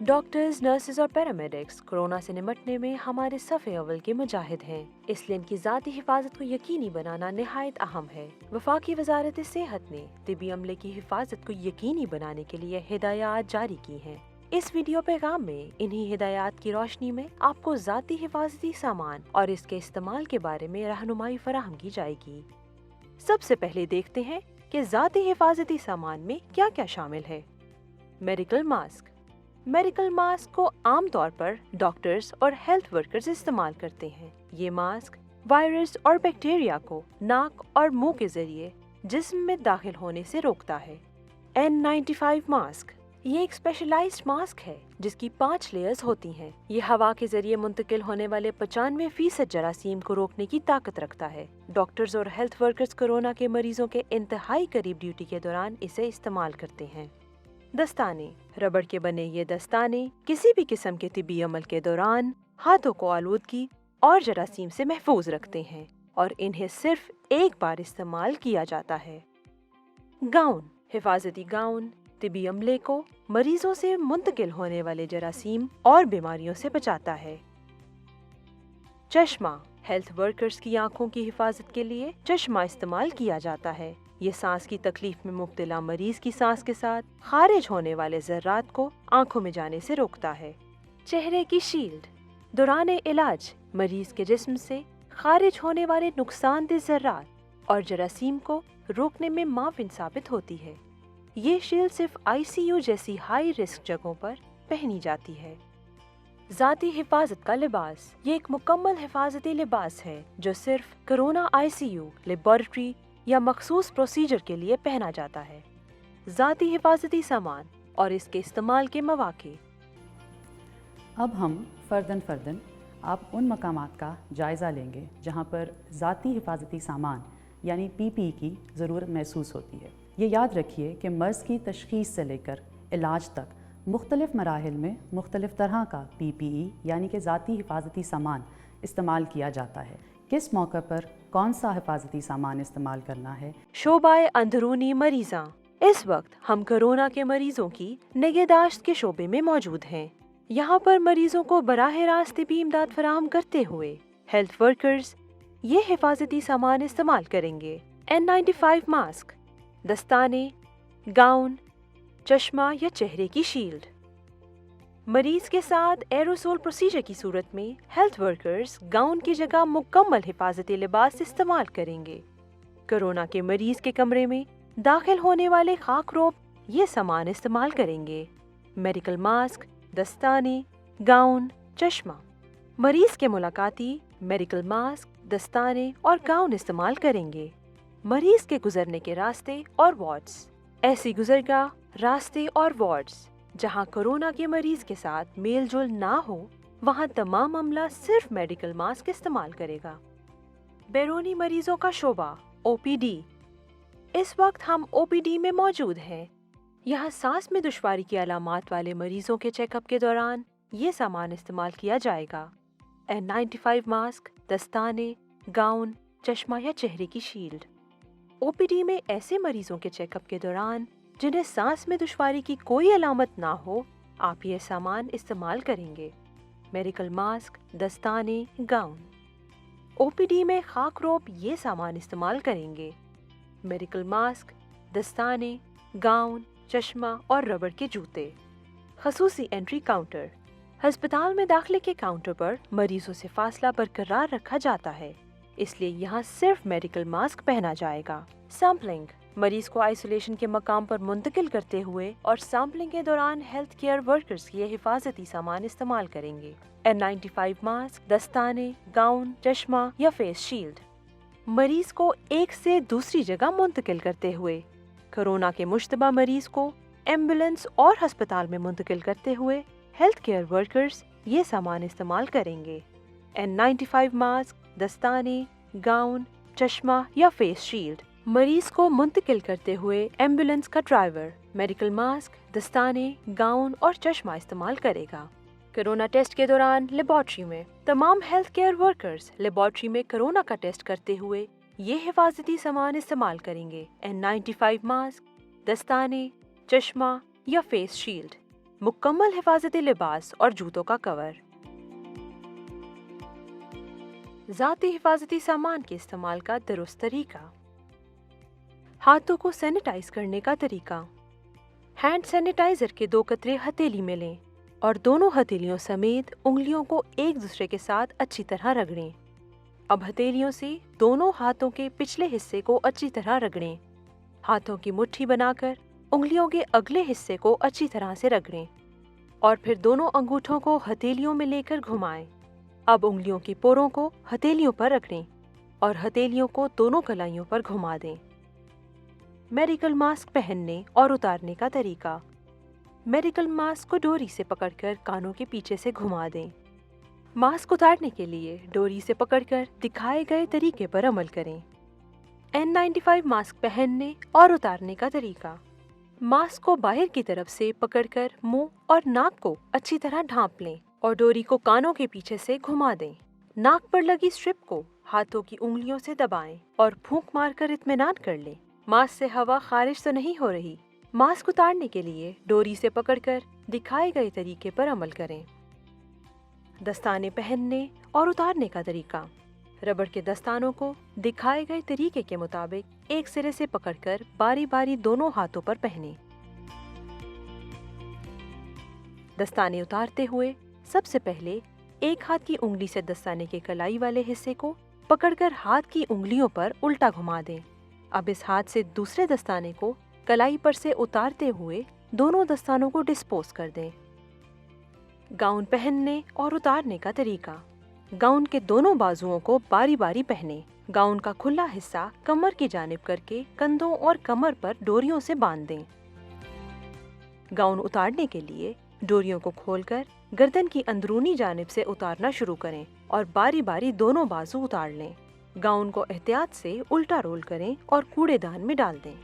Doctors, nurses और paramedics corona से निपटने में हमारे सफ़े अव्वल के मुजाहिद हैं, इसलिए इनकी ज़ाती हिफाजत को यकीनी बनाना निहायत अहम है। वफाकी वजारत सेहत ने तिबी अमले की हिफाजत को यकीनी बनाने के लिए हिदायत जारी की हैं। इस वीडियो पैगाम में इन्हीं हिदायत की रोशनी में आपको ज़ाती हिफाजती सामान और इसके इस्तेमाल के बारे में रहनुमाई फराहम की जाएगी। सबसे पहले देखते हैं कि ज़ाती हिफाजती सामान में क्या क्या शामिल है। Medical mask. मेडिकल मास्क को आमतौर पर डॉक्टर्स और हेल्थ वर्कर्स इस्तेमाल करते हैं। ये मास्क वायरस और बैक्टीरिया को नाक और मुंह के जरिए जिस्म में दाखिल होने से रोकता है। N95 मास्क ये एक स्पेशलाइज्ड मास्क है जिसकी 5 लेयर्स होती हैं। ये हवा के जरिए मुंतकिल होने वाले 95% जरासीम को रोकने की ताकत रखता है। डॉक्टर्स और हेल्थ वर्कर्स कोरोना के मरीजों के इंतहाई करीब ड्यूटी के दौरान इसे इस्तेमाल करते हैं। दस्ताने। रबड़ के बने ये दस्ताने किसी भी किस्म के तिबी अमल के दौरान हाथों को आलूदगी और जरासीम से महफूज रखते हैं और इन्हें सिर्फ एक बार इस्तेमाल किया जाता है। गाउन। हिफाजती गाउन तिबी अमले को मरीजों से मुंतकिल होने वाले जरासीम और बीमारियों से बचाता है। चश्मा। हेल्थ वर्कर्स की आंखों की हिफाजत के लिए चश्मा इस्तेमाल किया जाता है। ये सांस की तकलीफ में मुब्तला मरीज की सांस के साथ खारिज होने वाले जर्रात को आंखों में जाने से रोकता है। चेहरे की शील्ड। दौरान इलाज मरीज के जिस्म से खारिज होने वाले नुकसानदेह जर्रात और जरासीम को रोकने में माविन साबित होती है। ये शील्ड सिर्फ ICU जैसी हाई रिस्क जगहों पर पहनी जाती है। ज़ाती हिफाजत का लिबास। ये एक मुकम्मल हिफाजती लिबास है जो सिर्फ कोरोना ICU, लेबॉरेटरी या मखसूस प्रोसीजर के लिए पहना जाता है। ज़ाती हिफाजती सामान और इसके इस्तेमाल के मौक़े। अब हम फ़र्दन आप उन मकामात का जायज़ा लेंगे जहाँ पर ज़ाती हिफाजती सामान यानी PPE की ज़रूरत महसूस होती है। ये याद रखिए कि मर्ज़ की तशख़ीस से लेकर इलाज तक मुख्तलिफ़ मराहिल में मुख्तलिफ़ तरह का PPE यानी कि ज़ाती हिफाजती सामान इस्तेमाल किया जाता है। किस मौके पर कौन सा हिफाजती सामान इस्तेमाल करना है। शोबाए अंदरूनी मरीज़ा। इस वक्त हम कोरोना के मरीजों की निगहदाश्त के शोबे में मौजूद हैं। यहाँ पर मरीजों को बराह रास्त तिबी इमदाद फराहम करते हुए हेल्थ वर्कर्स ये हिफाजती सामान इस्तेमाल करेंगे। N95 मास्क, दस्ताने, गाउन, चश्मा या चेहरे की शील्ड। मरीज के साथ एरोसोल प्रोसीजर की सूरत में हेल्थ वर्कर्स गाउन की जगह मुकम्मल हिफाजती लिबास इस्तेमाल करेंगे। कोरोना के मरीज के कमरे में दाखिल होने वाले खाकरोब ये सामान इस्तेमाल करेंगे। मेडिकल मास्क, दस्ताने, गाउन, चश्मा। मरीज के मुलाकाती मेडिकल मास्क, दस्ताने और गाउन इस्तेमाल करेंगे। मरीज के गुजरने के रास्ते और वार्ड्स। ऐसी गुजरगाह, रास्ते और वार्ड्स जहां कोरोना के मरीज के साथ मेल जोल ना हो वहां तमाम अमला सिर्फ मेडिकल मास्क इस्तेमाल करेगा। बैरूनी मरीजों का शोबा OPD। इस वक्त हम OPD में मौजूद हैं। यहाँ सांस में दुश्वारी की अलामात वाले मरीजों के चेकअप के दौरान ये सामान इस्तेमाल किया जाएगा। N95 मास्क, दस्ताने, गाउन, चश्मा या चेहरे की शील्ड। OPD में ऐसे मरीजों के चेकअप के दौरान जिन्हें सांस में दुश्वारी की कोई अलामत ना हो आप ये सामान इस्तेमाल करेंगे। मेडिकल मास्क, दस्ताने, गाउन। OPD में खाकरोब ये सामान इस्तेमाल करेंगे। मेडिकल मास्क, दस्ताने, गाउन, चश्मा और रबड़ के जूते। खसूसी एंट्री काउंटर। अस्पताल में दाखिले के काउंटर पर मरीजों से फासला बरकरार रखा जाता है, इसलिए यहाँ सिर्फ मेडिकल मास्क पहना जाएगा। सैम्पलिंग। मरीज को आइसोलेशन के मकाम पर मुंतकिल करते हुए और सैम्पलिंग के दौरान हेल्थ केयर वर्कर्स ये हिफाजती सामान इस्तेमाल करेंगे। N95 मास्क, दस्ताने, गाउन, चश्मा या फेस शील्ड। मरीज को एक से दूसरी जगह मुंतकिल करते हुए कोरोना के मुश्तबा मरीज को एम्बुलेंस और अस्पताल में मुंतकिल करते हुए हेल्थ केयर वर्कर्स ये सामान इस्तेमाल करेंगे। N95 मास्क, दस्ताने, गाउन, चश्मा या फेस शील्ड। मरीज को मुंतकिल करते हुए एम्बुलेंस का ड्राइवर मेडिकल मास्क, दस्ताने, गाउन और चश्मा इस्तेमाल करेगा। कोरोना टेस्ट के दौरान लेबॉर्ट्री में तमाम हेल्थ केयर वर्कर्स लेबॉर्ट्री में कोरोना का टेस्ट करते हुए ये हिफाजती सामान इस्तेमाल करेंगे। N95 मास्क, दस्ताने, चश्मा या फेस शील्ड। मुकम्मल हिफाजती लिबास और जूतों का कवर। ज़ाती हिफाजती सामान के इस्तेमाल का दुरुस्त तरीका। हाथों को सैनिटाइज करने का तरीका। हैंड सैनिटाइजर के 2 कतरे हथेली में लें और दोनों हथेलियों समेत उंगलियों को एक दूसरे के साथ अच्छी तरह रगड़ें। अब हथेलियों से दोनों हाथों के पिछले हिस्से को अच्छी तरह रगड़ें। हाथों की मुट्ठी बनाकर उंगलियों के अगले हिस्से को अच्छी तरह से रगड़ें और फिर दोनों अंगूठों को हथेलियों में लेकर घुमाएं। अब उंगलियों की पोरों को हथेलियों पर रगड़ें और हथेलियों को दोनों कलाइयों पर घुमा दें। मेडिकल मास्क पहनने और उतारने का तरीका। मेडिकल मास्क को डोरी से पकड़कर कानों के पीछे से घुमा दें। मास्क उतारने के लिए डोरी से पकड़कर दिखाए गए तरीके पर अमल करें। N95 मास्क पहनने और उतारने का तरीका। मास्क को बाहर की तरफ से पकड़कर मुंह और नाक को अच्छी तरह ढांप लें और डोरी को कानों के पीछे से घुमा दें। नाक पर लगी स्ट्रिप को हाथों की उंगलियों से दबाएं और फूंक मारकर इत्मीनान कर लें। मास्क से हवा खारिज तो नहीं हो रही। मास्क उतारने के लिए डोरी से पकड़कर दिखाए गए तरीके पर अमल करें। दस्ताने पहनने और उतारने का तरीका। रबड़ के दस्तानों को दिखाए गए तरीके के मुताबिक एक सिरे से पकड़कर बारी बारी दोनों हाथों पर पहनें। दस्ताने उतारते हुए सबसे पहले एक हाथ की उंगली से दस्ताने के कलाई वाले हिस्से को पकड़कर हाथ की उंगलियों पर उल्टा घुमा दें। अब इस हाथ से दूसरे दस्ताने को कलाई पर से उतारते हुए दोनों दस्तानों को डिस्पोज कर दें। गाउन पहनने और उतारने का तरीका। गाउन के दोनों बाजुओं को बारी बारी पहने। गाउन का खुला हिस्सा कमर की जानिब करके कंधों और कमर पर डोरियों से बांध दें। गाउन उतारने के लिए डोरियों को खोलकर गर्दन की अंदरूनी जानिब से उतारना शुरू करें और बारी बारी दोनों बाजू उतार लें। गाउन को एहतियात से उल्टा रोल करें और कूड़ेदान में डाल दें।